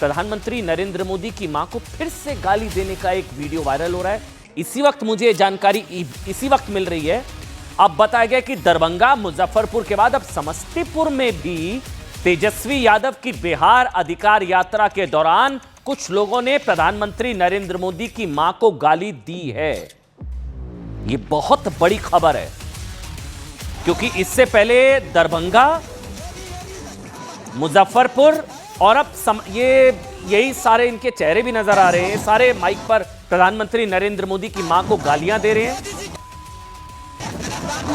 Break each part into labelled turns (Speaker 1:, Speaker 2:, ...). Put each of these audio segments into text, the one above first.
Speaker 1: प्रधानमंत्री नरेंद्र मोदी की मां को फिर से गाली देने का एक वीडियो वायरल हो रहा है। इसी वक्त मुझे ये जानकारी इसी वक्त मिल रही है। अब बताया गया कि दरभंगा मुजफ्फरपुर के बाद अब समस्तीपुर में भी तेजस्वी यादव की बिहार अधिकार यात्रा के दौरान कुछ लोगों ने प्रधानमंत्री नरेंद्र मोदी की मां को गाली दी है। ये बहुत बड़ी खबर है क्योंकि इससे पहले दरभंगा, मुजफ्फरपुर और अब यही सारे इनके चेहरे भी नजर आ रहे हैं। सारे माइक पर प्रधानमंत्री नरेंद्र मोदी की मां को गालियां दे रहे हैं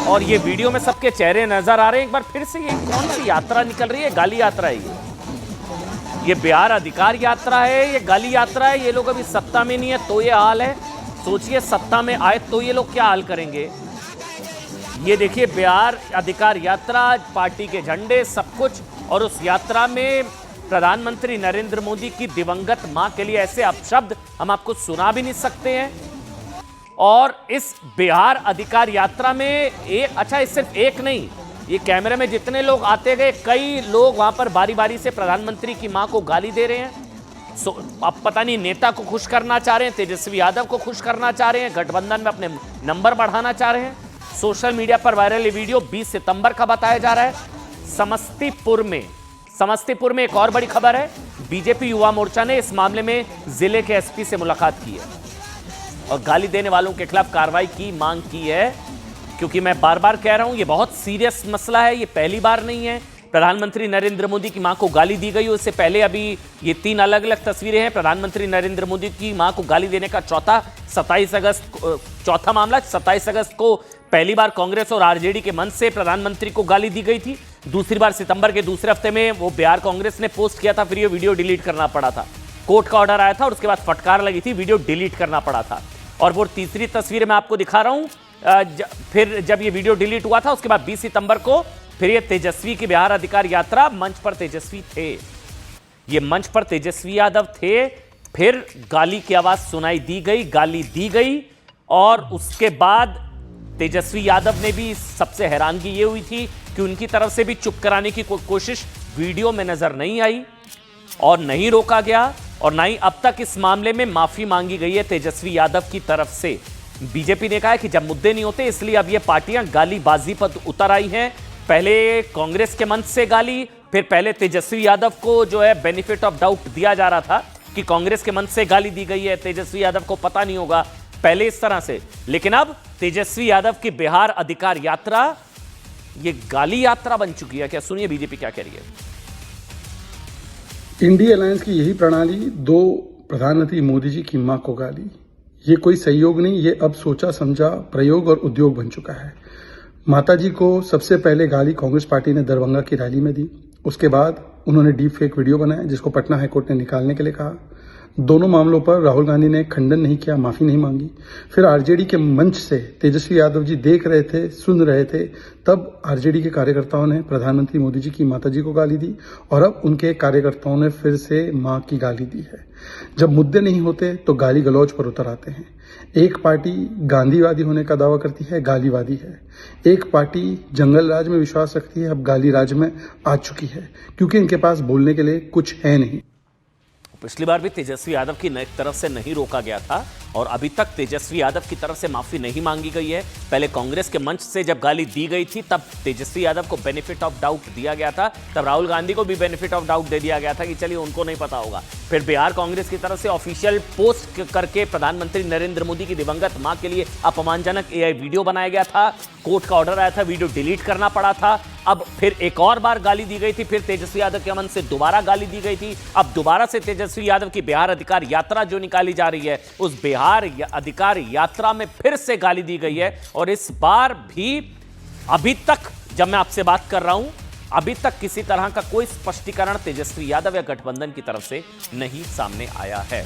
Speaker 1: और ये वीडियो में सबके चेहरे नजर आ रहे हैं। एक बार फिर से ये कौन सी यात्रा निकल रही है? गाली यात्रा है ये बिहार अधिकार यात्रा है, ये गाली यात्रा है। ये लोग अभी सत्ता में नहीं है तो ये हाल है। सोचिए सत्ता में आए तो ये लोग क्या हाल करेंगे। ये देखिए बिहार अधिकार यात्रा, पार्टी के झंडे, सब कुछ, और उस यात्रा में प्रधानमंत्री नरेंद्र मोदी की दिवंगत मां के लिए ऐसे अपशब्द हम आपको सुना भी नहीं सकते हैं। और इस बिहार अधिकार यात्रा में सिर्फ एक नहीं, ये कैमरे में जितने लोग आते गए, कई लोग वहां पर बारी बारी से प्रधानमंत्री की मां को गाली दे रहे हैं। अब पता नहीं नेता को खुश करना चाह रहे हैं, तेजस्वी यादव को खुश करना चाह रहे हैं, गठबंधन में अपने नंबर बढ़ाना चाह रहे हैं। सोशल मीडिया पर वायरल ये वीडियो 20 सितंबर का बताया जा रहा है। समस्तीपुर में एक और बड़ी खबर है। बीजेपी युवा मोर्चा ने इस मामले में जिले के एसपी से मुलाकात की है और गाली देने वालों के खिलाफ कार्रवाई की मांग की है। क्योंकि मैं बार बार कह रहा हूं ये बहुत सीरियस मसला है, ये पहली बार नहीं है। प्रधानमंत्री नरेंद्र मोदी की मां को गाली दी गई। उससे पहले अभी ये 3 अलग अलग तस्वीरें हैं। प्रधानमंत्री नरेंद्र मोदी की मां को गाली देने का चौथा मामला 27 अगस्त को पहली बार कांग्रेस और आरजेडी के मंच से प्रधानमंत्री को गाली दी गई थी। दूसरी बार सितंबर के दूसरे हफ्ते में वो बिहार कांग्रेस ने पोस्ट किया था, फिर ये वीडियो डिलीट करना पड़ा था। कोर्ट का ऑर्डर आया था और उसके बाद फटकार लगी थी, वीडियो डिलीट करना पड़ा था। और वो तीसरी तस्वीर मैं आपको दिखा रहा हूं। फिर जब ये वीडियो डिलीट हुआ था उसके बाद 20 सितंबर को फिर ये तेजस्वी की बिहार अधिकार यात्रा, मंच पर तेजस्वी थे, ये मंच पर तेजस्वी यादव थे। फिर गाली की आवाज सुनाई दी गई, गाली दी गई और उसके बाद तेजस्वी यादव ने भी, सबसे हैरानगी ये हुई थी कि उनकी तरफ से भी चुप कराने की कोशिश वीडियो में नजर नहीं आई और नहीं रोका गया और ना ही अब तक इस मामले में माफी मांगी गई है तेजस्वी यादव की तरफ से। बीजेपी ने कहा है कि जब मुद्दे नहीं होते इसलिए अब ये पार्टियां गालीबाजी पर उतर आई हैं। पहले कांग्रेस के मंच से गाली, फिर पहले तेजस्वी यादव को जो है बेनिफिट ऑफ डाउट दिया जा रहा था कि कांग्रेस के मंच से गाली दी गई है, तेजस्वी यादव को पता नहीं होगा, पहले इस तरह से। लेकिन अब तेजस्वी यादव की बिहार अधिकार यात्रा ये गाली यात्रा बन चुकी है। क्या सुनिए बीजेपी क्या कह रही है।
Speaker 2: इंडिया अलायंस की यही प्रणाली, 2 प्रधानमंत्री मोदी जी की मां को गाली, ये कोई सहयोग नहीं, ये अब सोचा समझा प्रयोग और उद्योग बन चुका है। माता जी को सबसे पहले गाली कांग्रेस पार्टी ने दरभंगा की रैली में दी, उसके बाद उन्होंने डीप फेक वीडियो बनाया जिसको पटना हाईकोर्ट ने निकालने के लिए कहा। दोनों मामलों पर राहुल गांधी ने खंडन नहीं किया, माफी नहीं मांगी। फिर आरजेडी के मंच से तेजस्वी यादव जी देख रहे थे, सुन रहे थे, तब आरजेडी के कार्यकर्ताओं ने प्रधानमंत्री मोदी जी की माताजी को गाली दी और अब उनके कार्यकर्ताओं ने फिर से मां की गाली दी है। जब मुद्दे नहीं होते तो गाली गलौज पर उतर आते हैं। एक पार्टी गांधीवादी होने का दावा करती है, गालीवादी है। एक पार्टी जंगल राज में विश्वास रखती है, अब गाली राज में आ चुकी है क्योंकि इनके पास बोलने के लिए कुछ है नहीं।
Speaker 1: पिछली बार भी तेजस्वी यादव की तरफ से नहीं रोका गया था और अभी तक तेजस्वी यादव की तरफ से माफी नहीं मांगी गई है। पहले कांग्रेस के मंच से जब गाली दी गई थी तब तेजस्वी यादव को बेनिफिट ऑफ डाउट दिया गया था, तब राहुल गांधी को भी बेनिफिट ऑफ डाउट दे दिया गया था कि चलिए उनको नहीं पता होगा। फिर बिहार कांग्रेस की तरफ से ऑफिशियल पोस्ट करके प्रधानमंत्री नरेंद्र मोदी की दिवंगत मां के लिए अपमानजनक AI वीडियो बनाया गया था, कोर्ट का ऑर्डर आया था, वीडियो डिलीट करना पड़ा था। अब फिर एक और बार गाली दी गई थी, फिर तेजस्वी यादव के मन से दोबारा गाली दी गई थी। अब दोबारा से तेजस्वी यादव की बिहार अधिकार यात्रा जो निकाली जा रही है, उस बिहार अधिकार यात्रा में फिर से गाली दी गई है। और इस बार भी अभी तक जब मैं आपसे बात कर रहा हूं, अभी तक किसी तरह का कोई स्पष्टीकरण तेजस्वी यादव या गठबंधन की तरफ से नहीं सामने आया है।